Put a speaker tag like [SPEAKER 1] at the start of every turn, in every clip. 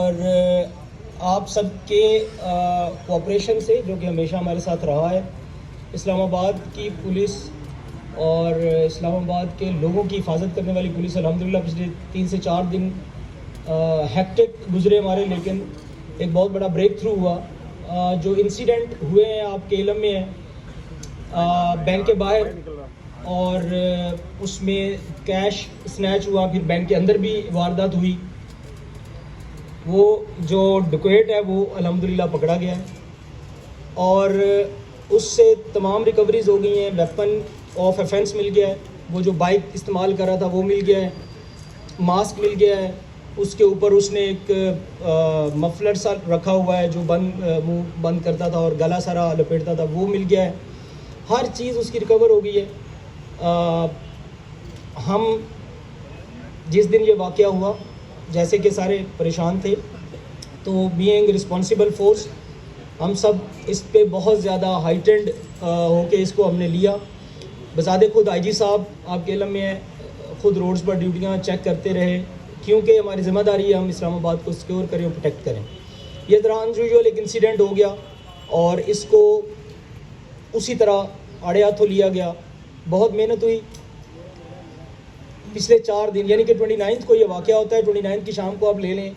[SPEAKER 1] اور آپ سب کے کوآپریشن سے جو کہ ہمیشہ ہمارے ساتھ رہا ہے، اسلام آباد کی پولیس اور اسلام آباد کے لوگوں کی حفاظت کرنے والی پولیس الحمدللہ پچھلے 3 سے 4 دن ہیکٹک گزرے ہمارے، لیکن ایک بہت بڑا بریک تھرو ہوا۔ جو انسیڈنٹ ہوئے ہیں آپ کے علم میں ہیں، بینک کے باہر اور اس میں کیش سنیچ ہوا، پھر بینک کے اندر بھی واردات ہوئی۔ وہ جو ڈکیٹ ہے وہ الحمدللہ پکڑا گیا ہے اور اس سے تمام ریکوریز ہو گئی ہیں۔ ویپن آف ایفنس مل گیا ہے، وہ جو بائک استعمال کر رہا تھا وہ مل گیا ہے، ماسک مل گیا ہے، اس کے اوپر اس نے ایک مفلر سا رکھا ہوا ہے جو منہ بند کرتا تھا اور گلا سارا لپیٹتا تھا، وہ مل گیا ہے۔ ہر چیز اس کی ریکور ہو گئی ہے۔ ہم جس دن یہ واقعہ ہوا جیسے کہ سارے پریشان تھے، تو بینگ رسپانسبل فورس ہم سب اس پہ بہت زیادہ ہائٹنڈ ہو کے اس کو ہم نے لیا۔ بذات خود آئی جی صاحب آپ کے علم میں ہے، خود روڈز پر ڈیوٹیاں چیک کرتے رہے، کیونکہ ہماری ذمہ داری ہے ہم اسلام آباد کو سیکیور کریں اور پروٹیکٹ کریں۔ یہ ذرا انیوژول ایک انسیڈنٹ ہو گیا اور اس کو اسی طرح آڑے ہاتھوں لیا گیا۔ بہت محنت ہوئی پچھلے 4 دن، یعنی کہ 29 کو یہ واقعہ ہوتا ہے، 29 کی شام کو آپ لے لیں،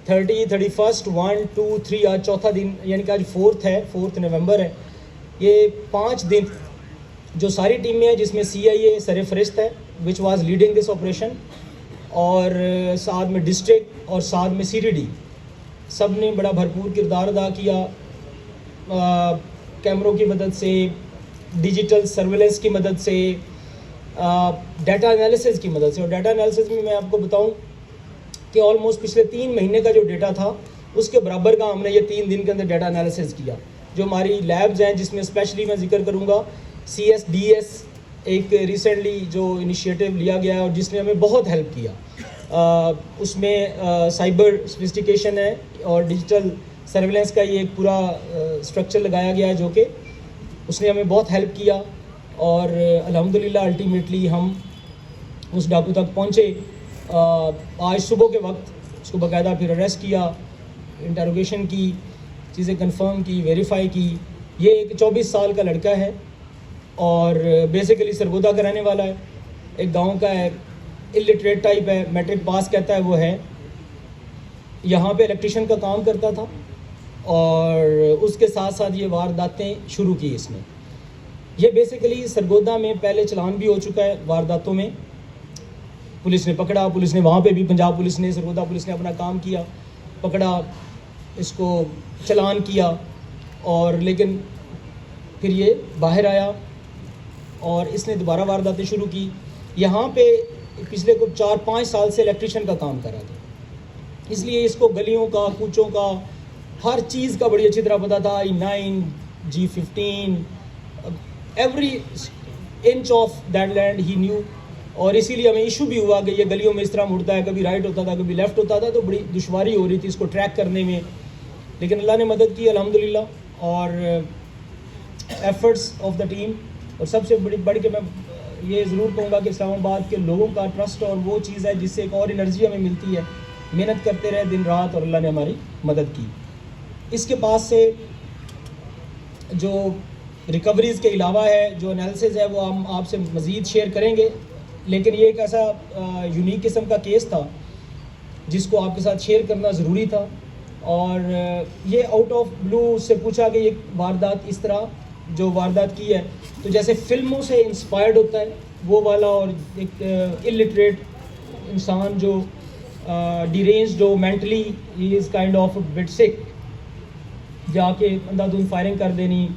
[SPEAKER 1] 30, 31, 1, 2, 3 آج چوتھا دن، یعنی کہ آج 4 ہے، 4 نومبر ہے۔ یہ 5 دن جو ساری ٹیمیں ہیں، جس میں CIA سر فہرست ہے which was leading this operation, اور ساتھ میں ڈسٹرکٹ اور ساتھ میں CTD، سب نے بڑا بھرپور کردار ادا کیا۔ کیمروں کی مدد سے، ڈیجیٹل سرویلنس کی مدد سے، ڈیٹا انالیسز کی مدد سے، اور ڈیٹا انالیسز میں آپ کو بتاؤں کہ آلموسٹ پچھلے 3 مہینے کا جو ڈیٹا تھا اس کے برابر کا ہم نے یہ 3 دن کے اندر ڈیٹا انالیسز کیا۔ جو ہماری لیبز ہیں، جس میں اسپیشلی میں ذکر کروں گا CSDS، ایک ریسنٹلی جو انیشیٹو لیا گیا ہے اور جس نے ہمیں بہت ہیلپ کیا، اس میں سائبر سفسٹیکیشن ہے اور ڈیجیٹل سرویلنس کا یہ ایک پورا اسٹرکچر لگایا گیا ہے، جو کہ اس نے ہمیں بہت ہیلپ کیا اور الحمدللہ الٹیمیٹلی ہم اس ڈاکو تک پہنچے۔ آج صبح کے وقت اس کو باقاعدہ پھر اریسٹ کیا، انٹروگیشن کی، چیزیں کنفرم کی، ویریفائی کی۔ یہ ایک 24 سال کا لڑکا ہے اور بیسیکلی سرگودا کا رہنے والا ہے، ایک گاؤں کا ہے، الٹریٹ ٹائپ ہے، میٹرک پاس کہتا ہے وہ ہے، یہاں پہ الیکٹریشین کا کام کرتا تھا اور اس کے ساتھ ساتھ یہ وارداتیں شروع کی اس نے۔ یہ بیسیکلی سرگودا میں پہلے چلان بھی ہو چکا ہے وارداتوں میں، پولیس نے پکڑا، پولیس نے وہاں پہ بھی، پنجاب پولیس نے، سرگودا پولیس نے اپنا کام کیا، پکڑا، اس کو چلان کیا، اور لیکن پھر یہ باہر آیا اور اس نے دوبارہ وارداتیں شروع کی۔ یہاں پہ پچھلے کچھ 4-5 سال سے الیکٹریشین کا کام کر رہا تھا، اس لیے اس کو گلیوں کا، کوچوں کا، ہر چیز کا بڑی اچھی طرح پتہ تھا۔ I-9, G-15، every inch of that land he knew, اور اسی لیے ہمیں ایشو بھی ہوا کہ یہ گلیوں میں اس طرح مڑتا ہے، کبھی رائٹ ہوتا تھا، کبھی لیفٹ ہوتا تھا، تو بڑی دشواری ہو رہی تھی اس کو ٹریک کرنے میں، لیکن اللہ نے مدد کی الحمدللہ۔ اور ایفرٹس آف دا ٹیم، اور سب سے بڑھ کے میں یہ ضرور کہوں گا کہ اسلام آباد کے لوگوں کا ٹرسٹ اور وہ چیز ہے جس سے ایک اور انرجی ہمیں ملتی ہے، محنت کرتے رہے دن رات اور اللہ نے ہماری مدد کی۔ اس کے پاس سے جو ریکوریز کے علاوہ ہے، جو انالیسز ہے، وہ ہم آپ سے مزید شیئر کریں گے، لیکن یہ ایک ایسا یونیک قسم کا کیس تھا جس کو آپ کے ساتھ شیئر کرنا ضروری تھا۔ اور یہ آؤٹ آف بلو سے پوچھا کہ یہ واردات اس طرح جو واردات کی ہے تو جیسے فلموں سے انسپائرڈ ہوتا ہے وہ والا، اور ایک الٹریٹ انسان جو ڈیرینجڈ ہو mentally, he is kind of bit sick, جا کے اندھا دھند فائرنگ کر دینی،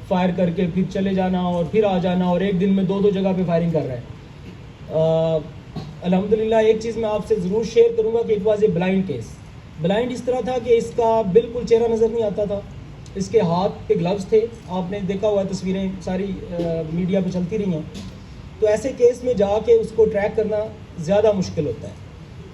[SPEAKER 1] فائر کر کے پھر چلے جانا اور پھر آ جانا، اور ایک دن میں 2 جگہ پہ فائرنگ کر رہا ہے۔ الحمدللہ ایک چیز میں آپ سے ضرور شیئر کروں گا کہ it was a blind case. Blind اس طرح تھا کہ اس کا بالکل چہرہ نظر نہیں آتا تھا، اس کے ہاتھ پہ گلوز تھے، آپ نے دیکھا ہوا تصویریں ساری میڈیا پہ چلتی رہی ہیں۔ تو ایسے کیس میں جا کے اس کو ٹریک کرنا زیادہ مشکل ہوتا ہے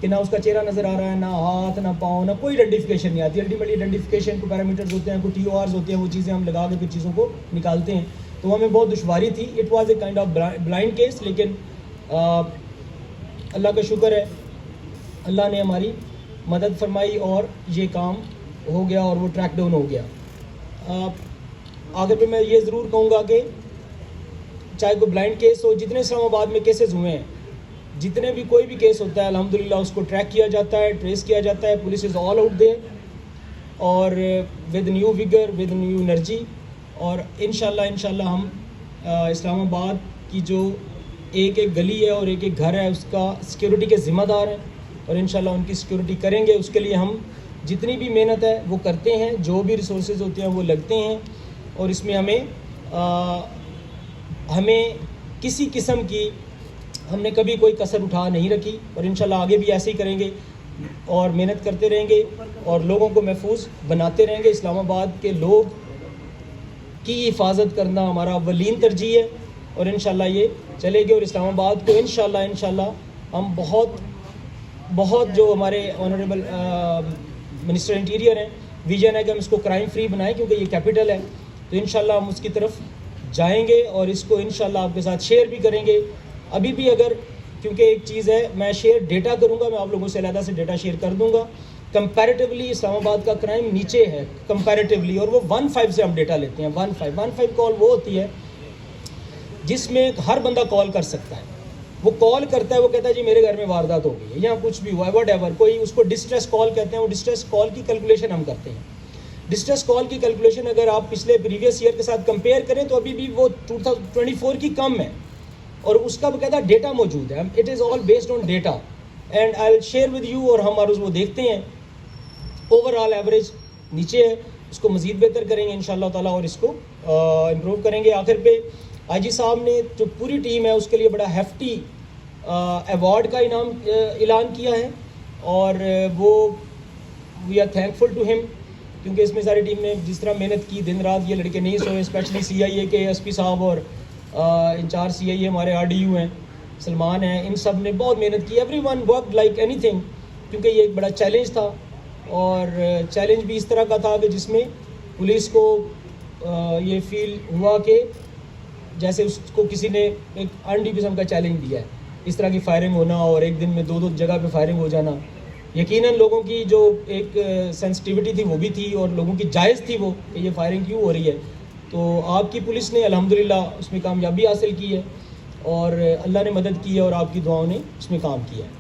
[SPEAKER 1] کہ نہ اس کا چہرہ نظر آ رہا ہے، نہ ہاتھ، نہ پاؤں، نہ کوئی آئیڈینٹیفیکیشن نہیں آتی۔ الٹیمیٹلی آئیڈینٹیفیکیشن کو پیرامیٹرز ہوتے ہیں، کوئی TORs ہوتے ہیں، وہ چیزیں ہم لگا کے پھر چیزوں کو نکالتے ہیں، تو ہمیں بہت دشواری تھی۔ It was a kind of blind case, لیکن اللہ کا شکر ہے، اللہ نے ہماری مدد فرمائی اور یہ کام ہو گیا اور وہ ٹریک ڈاؤن ہو گیا. آخر پہ میں یہ ضرور کہوں گا کہ چاہے کوئی بلائنڈ کیس ہو, جتنے اسلام آباد میں کیسز ہوئے ہیں, جتنے بھی کوئی بھی کیس ہوتا ہے الحمدللہ اس کو ٹریک کیا جاتا ہے, ٹریس کیا جاتا ہے. Police is all out there اور with new vigour, with new energy. اور انشاءاللہ ہم اسلام آباد کی جو ایک ایک گلی ہے اور ایک ایک گھر ہے اس کا سیکیورٹی کے ذمہ دار ہیں اور انشاءاللہ ان کی سیکیورٹی کریں گے. اس کے لیے ہم جتنی بھی محنت ہے وہ کرتے ہیں, جو بھی ریسورسز ہوتے ہیں وہ لگتے ہیں, اور اس میں ہمیں کسی قسم کی ہم نے کبھی کوئی کسر اٹھا نہیں رکھی, اور انشاءاللہ آگے بھی ایسے ہی کریں گے اور محنت کرتے رہیں گے اور لوگوں کو محفوظ بناتے رہیں گے. اسلام آباد کے لوگ کی حفاظت کرنا ہمارا اولین ترجیح ہے اور انشاءاللہ یہ چلے گی. اور اسلام آباد کو انشاءاللہ ہم بہت جو ہمارے آنریبل منسٹر انٹیریئر ہیں ویژن ہے کہ ہم اس کو کرائم فری بنائیں, کیونکہ یہ کیپٹل ہے. تو انشاءاللہ ہم اس کی طرف جائیں گے اور اس کو انشاءاللہ آپ کے ساتھ شیئر بھی کریں گے. ابھی بھی اگر, کیونکہ ایک چیز ہے, میں شیئر ڈیٹا کروں گا, میں آپ لوگوں سے علیحدہ سے ڈیٹا شیئر کر دوں گا. کمپیریٹیولی اسلام آباد کا کرائم نیچے ہے کمپیریٹیولی, اور وہ 1-5 سے ہم ڈیٹا لیتے ہیں. 1-5 کال وہ ہوتی ہے جس میں ہر بندہ کال کر سکتا ہے. وہ کال کرتا ہے, وہ کہتا ہے جی میرے گھر میں واردات ہو گئی ہے یا کچھ بھی ہوا ہے, واٹ ایور, کوئی اس کو ڈسٹریس کال کہتے ہیں. وہ ڈسٹریس کال کی کیلکولیشن ہم کرتے ہیں. ڈسٹریس کال کی کیلکولیشن اگر آپ پچھلے پریویس ایئر کے ساتھ کمپیئر کریں تو ابھی بھی وہ 2024 کی کم ہے, اور اس کا باقاعدہ ڈیٹا موجود ہے. It is all based on data and I will share with you. اور ہم وہ دیکھتے ہیں اوور آل ایوریج نیچے ہے, اس کو مزید بہتر کریں گے انشاءاللہ تعالیٰ اور اس کو امپروو کریں گے. آخر پہ آئی جی صاحب نے جو پوری ٹیم ہے اس کے لیے بڑا ہیفٹی ایوارڈ کا انعام اعلان کیا ہے, اور وہ وی آر تھینکفل ٹو ہم, کیونکہ اس میں ساری ٹیم نے جس طرح محنت کی, دن رات یہ لڑکے نہیں سوئے. اسپیشلی CIA کے SP صاحب اور انچارج CIA ہمارے RDU ہیں, سلمان ہیں, ان سب نے بہت محنت کی. Every one work like any thing, کیونکہ یہ ایک بڑا چیلنج تھا, اور چیلنج بھی اس طرح کا تھا کہ جس میں پولیس کو یہ فیل ہوا کہ جیسے اس کو کسی نے ایک انڈی قسم کا چیلنج دیا ہے, اس طرح کی فائرنگ ہونا اور ایک دن میں 2 جگہ پہ فائرنگ ہو جانا. یقیناً لوگوں کی جو ایک سینسٹیوٹی تھی وہ بھی تھی, اور لوگوں کی جائز تھی وہ کہ یہ فائرنگ کیوں ہو رہی ہے. تو آپ کی پولیس نے الحمدللہ اس میں کامیابی حاصل کی ہے, اور اللہ نے مدد کی ہے, اور آپ کی دعاؤں نے اس میں کام کیا ہے.